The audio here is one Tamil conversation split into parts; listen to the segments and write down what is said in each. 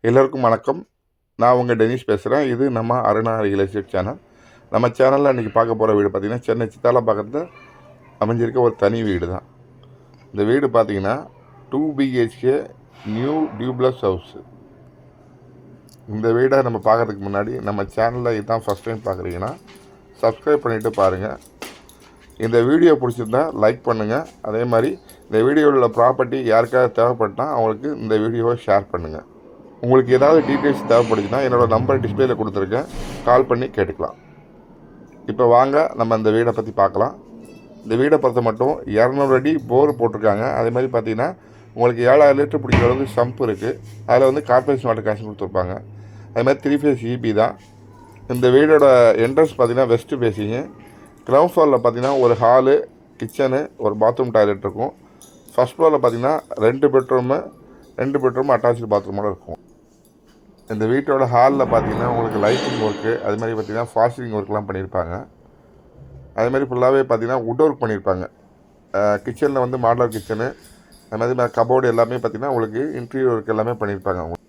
எல்லோருக்கும் வணக்கம். நான் உங்கள் டெனிஷ் பேசுகிறேன். இது நம்ம அருணா ரியல் எஸ்டேட் சேனல். நம்ம சேனலில் இன்றைக்கி பார்க்க போகிற வீடு பார்த்திங்கன்னா சென்னை சித்தாலப்பாக்கத்தில் அமைஞ்சிருக்க ஒரு தனி வீடு தான். இந்த வீடு பார்த்திங்கன்னா 2 BHK நியூ டியூப்ளஸ் ஹவுஸு. இந்த வீடை நம்ம பார்க்குறதுக்கு முன்னாடி நம்ம சேனலில் இதுதான் ஃபஸ்ட் டைம் பார்க்குறீங்கன்னா சப்ஸ்கிரைப் பண்ணிவிட்டு பாருங்கள். இந்த வீடியோ பிடிச்சிருந்தா லைக் பண்ணுங்கள். அதே மாதிரி இந்த வீடியோவில் உள்ள ப்ராப்பர்ட்டி யாருக்காவது தேவைப்பட்டால் அவங்களுக்கு இந்த வீடியோவை ஷேர் பண்ணுங்கள். உங்களுக்கு ஏதாவது டீட்டெயில்ஸ் தேவைப்படுச்சுன்னா என்னோடய நம்பர் டிஸ்பிளேயில் கொடுத்துருக்கேன், கால் பண்ணி கேட்டுக்கலாம். இப்போ வாங்க நம்ம இந்த வீடை பற்றி பார்க்கலாம். இந்த வீடை பொறுத்த மட்டும் 200 அடி போர் போட்டிருக்காங்க. அதே மாதிரி பார்த்தீங்கன்னா உங்களுக்கு 7000 லிட்டர் பிடிக்கிற அளவுக்கு சம்ப் இருக்குது. அதில் வந்து கார்பரேஷன் வாட்டர் கனெக்ஷன் கொடுத்துருப்பாங்க. அதே மாதிரி 3 ஃபேஸ் EB தான். இந்த வீடோட என்ட்ரன்ஸ் பார்த்திங்கன்னா வெஸ்ட்டு ஃபேஸிங்கு. கிரவுண்ட் ஃப்ளோரில் பார்த்திங்கன்னா ஒரு ஹாலு, கிச்சனு, ஒரு பாத்ரூம், டாய்லெட் இருக்கும். ஃபஸ்ட் ஃப்ளோரில் பார்த்திங்கன்னா 2 பெட்ரூம் அட்டாச்சு பாத்ரூமோடு இருக்கும். இந்த வீட்டோட ஹாலில் பார்த்தீங்கன்னா உங்களுக்கு லைட்டிங் ஒர்க்கு, அது மாதிரி பார்த்திங்கன்னா ஃபாஸ்டிங் ஒர்க்லாம் பண்ணியிருப்பாங்க. அது மாதிரி ஃபுல்லாகவே பார்த்திங்கன்னா வுட் ஒர்க் பண்ணியிருப்பாங்க. கிச்சனில் வந்து மாடலர் கிச்சனு, அது மாதிரி கபோர்டு எல்லாமே பார்த்திங்கன்னா உங்களுக்கு இன்டீரியர் ஒர்க் எல்லாமே பண்ணியிருப்பாங்க.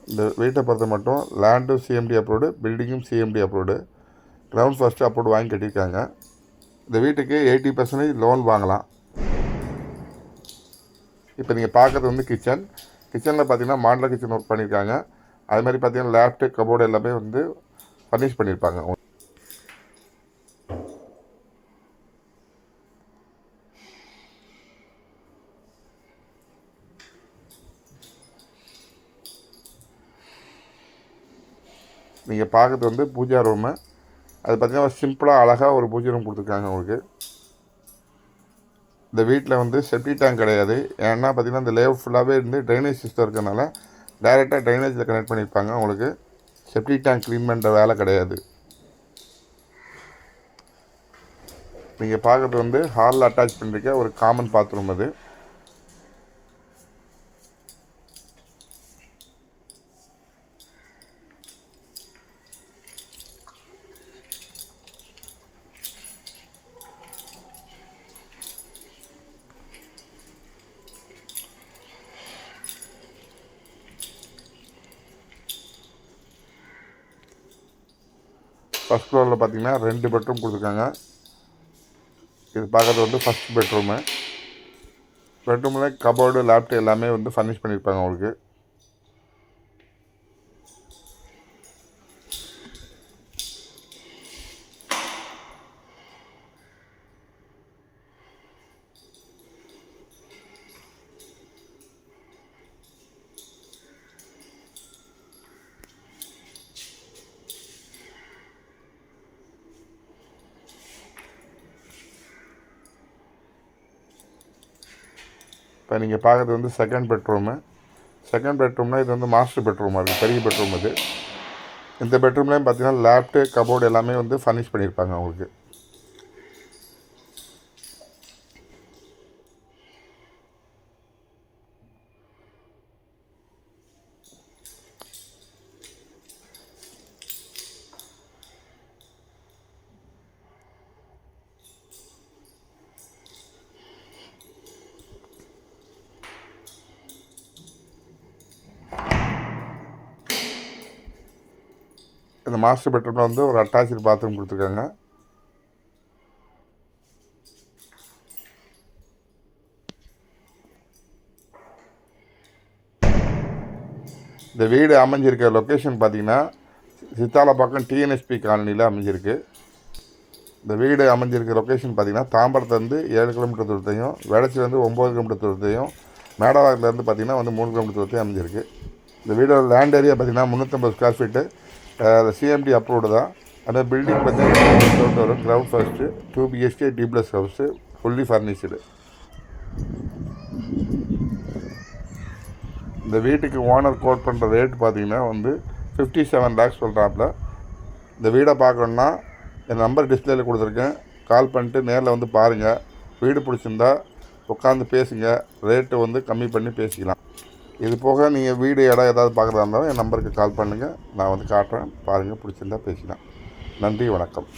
இந்த வீட்டை பொறுத்த மட்டும் லேண்டும் CMD அப்ரூவ்டு, பில்டிங்கும் CMD approved, ground first approved வாங்கி கட்டியிருக்காங்க. இந்த வீட்டுக்கு 80% லோன் வாங்கலாம். இப்போ நீங்கள் பார்க்குறது வந்து கிச்சனில் பார்த்தீங்கன்னா மாடலர் கிச்சன் ஒர்க் பண்ணியிருக்காங்க. அது மாதிரி பார்த்தீங்கன்னா லேப்டு, கபோர்டு எல்லாமே வந்து ஃபர்னிஷ் பண்ணியிருப்பாங்க. நீங்கள் பார்க்குறது வந்து பூஜா ரூமு. அது பார்த்திங்கன்னா சிம்பிளாக அழகாக ஒரு பூஜை ரூம் கொடுத்துருக்காங்க உங்களுக்கு. இந்த வீட்டில் வந்து செப்டி டேங்க் கிடையாது. ஏன்னா பார்த்திங்கன்னா இந்த லேஅவுட் ஃபுல்லாகவே இருந்து ட்ரைனேஜ் சிஸ்டம் இருக்கிறதுனால டைரெக்டாக ட்ரைனேஜில் கனெக்ட் பண்ணியிருப்பாங்க. உங்களுக்கு செப்டி டேங்க் க்ளீன் பண்ணுற வேலை கிடையாது. நீங்கள் பார்க்குறது வந்து ஹாலில் அட்டாச் பண்ணிருக்க ஒரு காமன் பாத்ரூம். அது ஃபஸ்ட் ஃப்ளோரில் பார்த்தீங்கன்னா 2 பெட்ரூம் கொடுத்துருக்காங்க. இது பார்க்குறது வந்து ஃபஸ்ட் பெட்ரூமில் கபோர்டு, லேப்டு எல்லாமே வந்து ஃபர்னிஷ் பண்ணியிருப்பாங்க உங்களுக்கு. இப்போ நீங்கள் பார்க்குறது வந்து செகண்ட் பெட்ரூம்னால் இது வந்து மாஸ்டர் பெட்ரூமாக இருக்குது, பெரிய பெட்ரூம் இது. இந்த பெட்ரூம்லேயும் பார்த்தீங்கன்னா லேப்டு, கபோர்டு எல்லாமே வந்து ஃபர்னிஷ் பண்ணியிருப்பாங்க அவங்களுக்கு. இந்த மாஸ்டர் பெட்ரூமில் வந்து ஒரு அட்டாச்சு பாத்ரூம் கொடுத்துருக்காங்க. இந்த வீடு அமைஞ்சிருக்க லொக்கேஷன் பார்த்திங்கன்னா சித்தாலப்பாக்கம் TNSP காலனியில் அமைஞ்சிருக்கு. இந்த வீடு அமைஞ்சிருக்க லொக்கேஷன் பார்த்திங்கன்னா தாம்பரத்துலேருந்து 7 கிலோமீட்டர் தூரத்தையும், வேளச்சேரிலேருந்து 9 கிலோமீட்டர் தூரத்தையும், மேடவாக்கிலேருந்து பார்த்திங்கன்னா வந்து 3 கிலோமீட்டர் தூரத்தையும் அமைஞ்சிருக்கு. இந்த வீடோட லேண்ட் ஏரியா பார்த்திங்கன்னா 350 ஸ்கொயர் ஃபீட்டு. CMD அப்ரூவ்டு தான். அந்த பில்டிங் பார்த்தீங்கன்னா வரும். Ground first 2 BHK duplex house, fully furnished. இந்த வீட்டுக்கு ஓனர் கோட் பண்ணுற ரேட் பார்த்திங்கன்னா வந்து 57 lakhs சொல்கிறாப்புல. இந்த வீடை பார்க்கணுன்னா என் நம்பர் டிஸ்பிளேயில் கொடுத்துருக்கேன், கால் பண்ணிட்டு நேரில் வந்து பாருங்கள். வீடு பிடிச்சிருந்தா உட்காந்து பேசுங்க, ரேட்டு வந்து கம்மி பண்ணி பேசிக்கலாம். இது போக நீங்கள் வீடு இடம் ஏதாவது பார்க்குறதா இருந்தாலும் என் நம்பருக்கு கால் பண்ணுங்கள், நான் வந்து காட்டுறேன். பாருங்கள், பிடிச்சிருந்தா பேசிக்கலாம். நன்றி, வணக்கம்.